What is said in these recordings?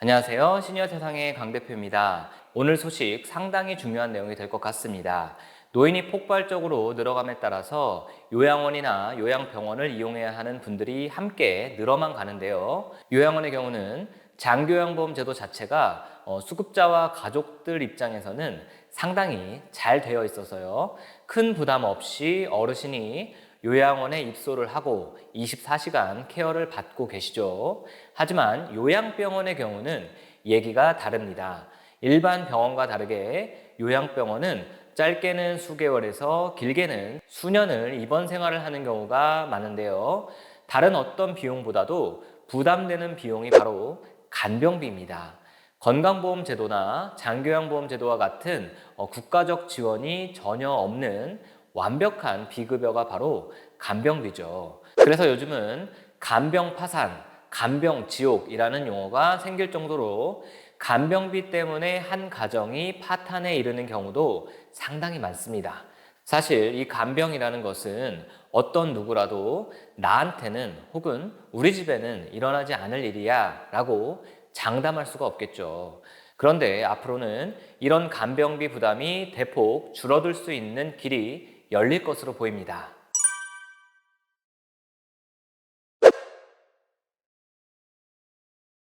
안녕하세요. 시니어 세상의 강 대표입니다. 오늘 소식 상당히 중요한 내용이 될 것 같습니다. 노인이 폭발적으로 늘어감에 따라서 요양원이나 요양병원을 이용해야 하는 분들이 함께 늘어만 가는데요. 요양원의 경우는 장기요양보험 제도 자체가 수급자와 가족들 입장에서는 상당히 잘 되어 있어서요. 큰 부담 없이 어르신이 요양원에 입소를 하고 24시간 케어를 받고 계시죠. 하지만 요양병원의 경우는 얘기가 다릅니다. 일반 병원과 다르게 요양병원은 짧게는 수개월에서 길게는 수년을 입원 생활을 하는 경우가 많은데요. 다른 어떤 비용보다도 부담되는 비용이 바로 간병비입니다. 건강보험 제도나 장기요양보험 제도와 같은 국가적 지원이 전혀 없는 완벽한 비급여가 바로 간병비죠. 그래서 요즘은 간병파산, 간병지옥이라는 용어가 생길 정도로 간병비 때문에 한 가정이 파탄에 이르는 경우도 상당히 많습니다. 사실 이 간병이라는 것은 어떤 누구라도 나한테는 혹은 우리 집에는 일어나지 않을 일이야 라고 장담할 수가 없겠죠. 그런데 앞으로는 이런 간병비 부담이 대폭 줄어들 수 있는 길이 열릴 것으로 보입니다.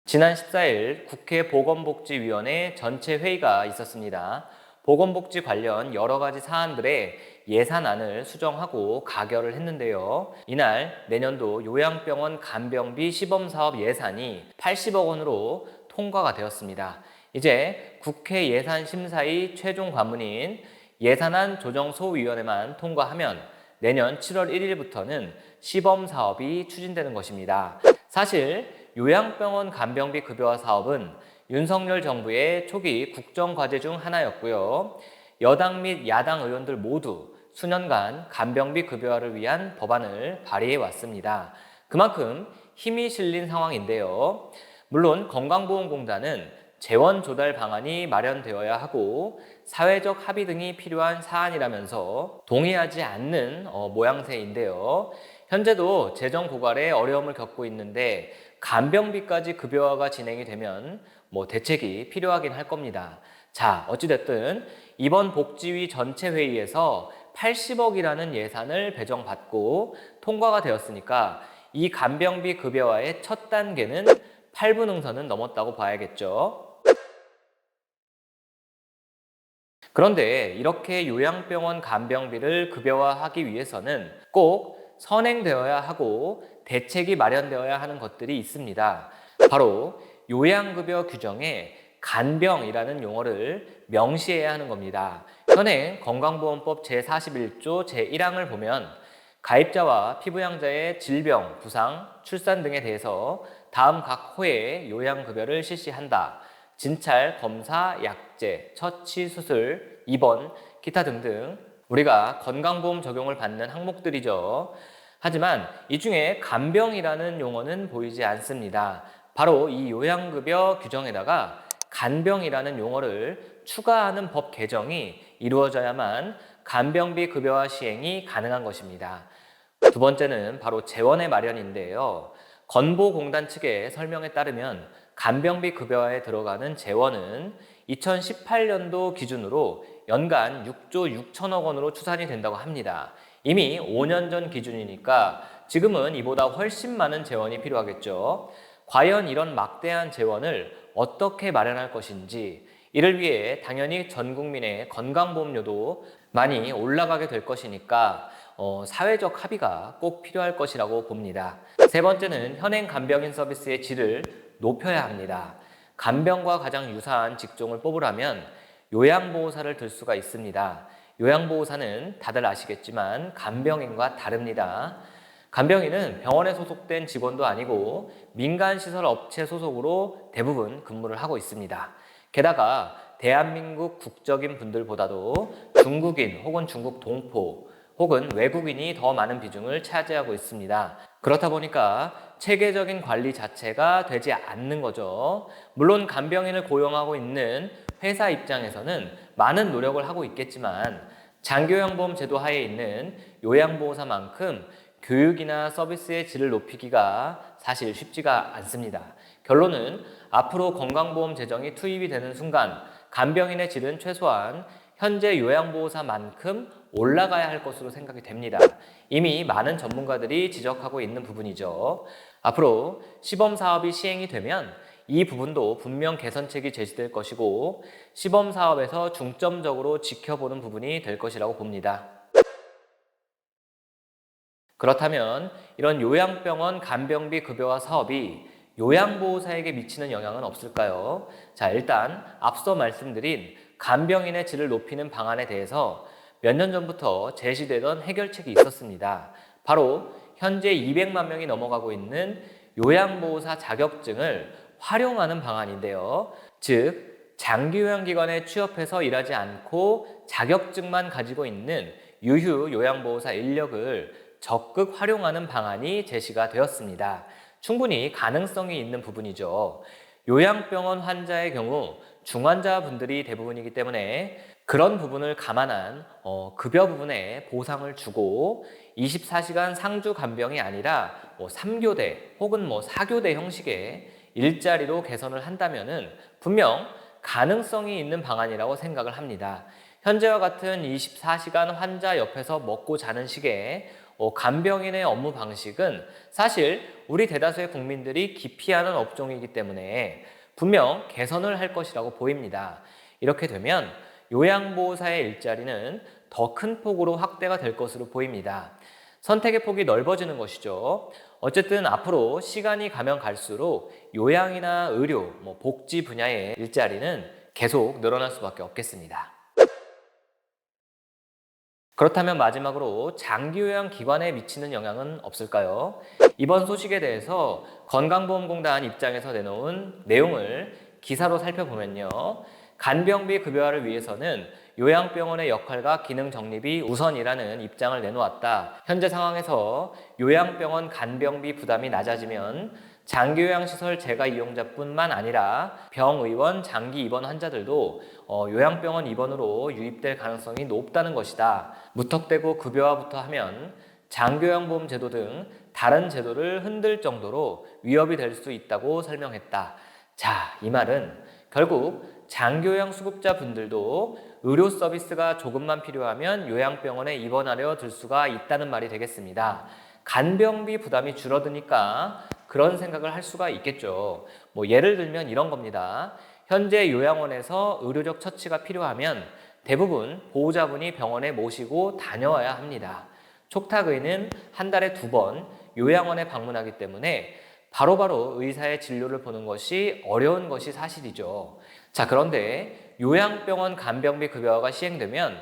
지난 14일 국회 보건복지위원회 전체 회의가 있었습니다. 보건복지 관련 여러 가지 사안들의 예산안을 수정하고 가결을 했는데요. 이날 내년도 요양병원 간병비 시범사업 예산이 80억 원으로 통과가 되었습니다. 이제 국회 예산심사위 최종 관문인 예산안 조정소위원회만 통과하면 내년 7월 1일부터는 시범사업이 추진되는 것입니다. 사실 요양병원 간병비 급여화 사업은 윤석열 정부의 초기 국정과제 중 하나였고요. 여당 및 야당 의원들 모두 수년간 간병비 급여화를 위한 법안을 발의해 왔습니다. 그만큼 힘이 실린 상황인데요. 물론 건강보험공단은 재원 조달 방안이 마련되어야 하고 사회적 합의 등이 필요한 사안이라면서 동의하지 않는 모양새인데요. 현재도 재정 고갈에 어려움을 겪고 있는데 간병비까지 급여화가 진행이 되면 대책이 필요하긴 할 겁니다. 자, 어찌됐든 이번 복지위 전체 회의에서 80억이라는 예산을 배정받고 통과가 되었으니까 이 간병비 급여화의 첫 단계는 8분 응선은 넘었다고 봐야겠죠. 그런데 이렇게 요양병원 간병비를 급여화하기 위해서는 꼭 선행되어야 하고 대책이 마련되어야 하는 것들이 있습니다. 바로 요양급여 규정에 간병이라는 용어를 명시해야 하는 겁니다. 현행 건강보험법 제41조 제1항을 보면 가입자와 피부양자의 질병, 부상, 출산 등에 대해서 다음 각 호에 요양급여를 실시한다. 진찰, 검사, 약제, 처치, 수술, 입원, 기타 등등 우리가 건강보험 적용을 받는 항목들이죠. 하지만 이 중에 간병이라는 용어는 보이지 않습니다. 바로 이 요양급여 규정에다가 간병이라는 용어를 추가하는 법 개정이 이루어져야만 간병비 급여화 시행이 가능한 것입니다. 두 번째는 바로 재원의 마련인데요. 건보공단 측의 설명에 따르면 간병비 급여화에 들어가는 재원은 2018년도 기준으로 연간 6조 6천억 원으로 추산이 된다고 합니다. 이미 5년 전 기준이니까 지금은 이보다 훨씬 많은 재원이 필요하겠죠. 과연 이런 막대한 재원을 어떻게 마련할 것인지, 이를 위해 당연히 전 국민의 건강보험료도 많이 올라가게 될 것이니까 사회적 합의가 꼭 필요할 것이라고 봅니다. 세 번째는 현행 간병인 서비스의 질을 높여야 합니다. 간병과 가장 유사한 직종을 뽑으라면 요양보호사를 들 수가 있습니다. 요양보호사는 다들 아시겠지만 간병인과 다릅니다. 간병인은 병원에 소속된 직원도 아니고 민간시설 업체 소속으로 대부분 근무를 하고 있습니다. 게다가 대한민국 국적인 분들보다도 중국인 혹은 중국 동포 혹은 외국인이 더 많은 비중을 차지하고 있습니다. 그렇다 보니까 체계적인 관리 자체가 되지 않는 거죠. 물론 간병인을 고용하고 있는 회사 입장에서는 많은 노력을 하고 있겠지만 장기요양보험 제도 하에 있는 요양보호사만큼 교육이나 서비스의 질을 높이기가 사실 쉽지가 않습니다. 결론은 앞으로 건강보험 재정이 투입이 되는 순간 간병인의 질은 최소한 현재 요양보호사만큼 올라가야 할 것으로 생각이 됩니다. 이미 많은 전문가들이 지적하고 있는 부분이죠. 앞으로 시범 사업이 시행이 되면 이 부분도 분명 개선책이 제시될 것이고 시범 사업에서 중점적으로 지켜보는 부분이 될 것이라고 봅니다. 그렇다면 이런 요양병원 간병비 급여화 사업이 요양보호사에게 미치는 영향은 없을까요? 자, 일단 앞서 말씀드린 간병인의 질을 높이는 방안에 대해서 몇 년 전부터 제시되던 해결책이 있었습니다. 바로 현재 200만 명이 넘어가고 있는 요양보호사 자격증을 활용하는 방안인데요. 즉, 장기요양기관에 취업해서 일하지 않고 자격증만 가지고 있는 유휴 요양보호사 인력을 적극 활용하는 방안이 제시가 되었습니다. 충분히 가능성이 있는 부분이죠. 요양병원 환자의 경우 중환자분들이 대부분이기 때문에 그런 부분을 감안한 급여 부분에 보상을 주고 24시간 상주 간병이 아니라 3교대 혹은 4교대 형식의 일자리로 개선을 한다면은 분명 가능성이 있는 방안이라고 생각을 합니다. 현재와 같은 24시간 환자 옆에서 먹고 자는 식의 간병인의 업무 방식은 사실 우리 대다수의 국민들이 기피하는 업종이기 때문에 분명 개선을 할 것이라고 보입니다. 이렇게 되면 요양보호사의 일자리는 더 큰 폭으로 확대가 될 것으로 보입니다. 선택의 폭이 넓어지는 것이죠. 어쨌든 앞으로 시간이 가면 갈수록 요양이나 의료, 복지 분야의 일자리는 계속 늘어날 수밖에 없겠습니다. 그렇다면 마지막으로 장기요양기관에 미치는 영향은 없을까요? 이번 소식에 대해서 건강보험공단 입장에서 내놓은 내용을 기사로 살펴보면요. 간병비 급여화를 위해서는 요양병원의 역할과 기능 정립이 우선이라는 입장을 내놓았다. 현재 상황에서 요양병원 간병비 부담이 낮아지면 장기요양시설 재가 이용자뿐만 아니라 병의원 장기 입원 환자들도 요양병원 입원으로 유입될 가능성이 높다는 것이다. 무턱대고 급여화부터 하면 장기요양보험 제도 등 다른 제도를 흔들 정도로 위협이 될 수 있다고 설명했다. 자, 이 말은 결국 장기요양 수급자분들도 의료 서비스가 조금만 필요하면 요양병원에 입원하려 들 수가 있다는 말이 되겠습니다. 간병비 부담이 줄어드니까 그런 생각을 할 수가 있겠죠. 예를 들면 이런 겁니다. 현재 요양원에서 의료적 처치가 필요하면 대부분 보호자분이 병원에 모시고 다녀와야 합니다. 촉탁의는 한 달에 2번 요양원에 방문하기 때문에 바로바로 의사의 진료를 보는 것이 어려운 것이 사실이죠. 자, 그런데 요양병원 간병비 급여화가 시행되면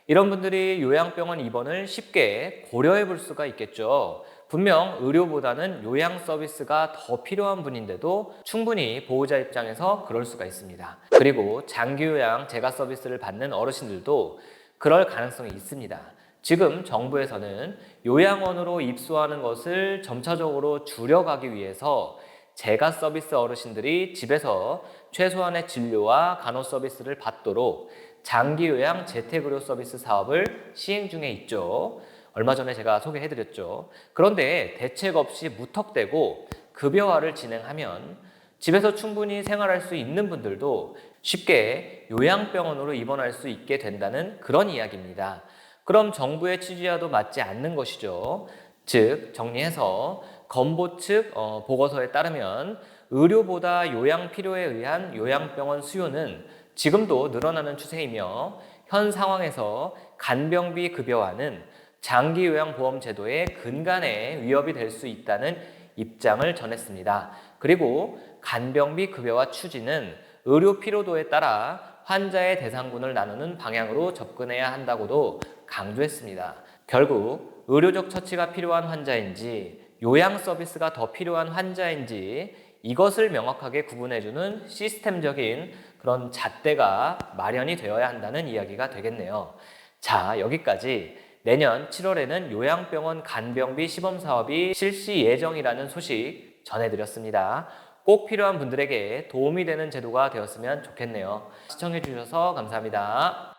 이런 분들이 요양병원 입원을 쉽게 고려해 볼 수가 있겠죠. 분명 의료보다는 요양 서비스가 더 필요한 분인데도 충분히 보호자 입장에서 그럴 수가 있습니다. 그리고 장기요양 재가 서비스를 받는 어르신들도 그럴 가능성이 있습니다. 지금 정부에서는 요양원으로 입소하는 것을 점차적으로 줄여가기 위해서 재가 서비스 어르신들이 집에서 최소한의 진료와 간호 서비스를 받도록 장기요양 재택의료 서비스 사업을 시행 중에 있죠. 얼마 전에 제가 소개해드렸죠. 그런데 대책 없이 무턱대고 급여화를 진행하면 집에서 충분히 생활할 수 있는 분들도 쉽게 요양병원으로 입원할 수 있게 된다는 그런 이야기입니다. 그럼 정부의 취지와도 맞지 않는 것이죠. 즉, 정리해서 건보 측 보고서에 따르면 의료보다 요양 필요에 의한 요양병원 수요는 지금도 늘어나는 추세이며 현 상황에서 간병비 급여화는 장기요양보험 제도의 근간에 위협이 될 수 있다는 입장을 전했습니다. 그리고 간병비 급여화 추진은 의료 피로도에 따라 환자의 대상군을 나누는 방향으로 접근해야 한다고도 강조했습니다. 결국 의료적 처치가 필요한 환자인지 요양 서비스가 더 필요한 환자인지 이것을 명확하게 구분해주는 시스템적인 그런 잣대가 마련이 되어야 한다는 이야기가 되겠네요. 자, 여기까지 내년 7월에는 요양병원 간병비 시범사업이 실시 예정이라는 소식 전해드렸습니다. 꼭 필요한 분들에게 도움이 되는 제도가 되었으면 좋겠네요. 시청해주셔서 감사합니다.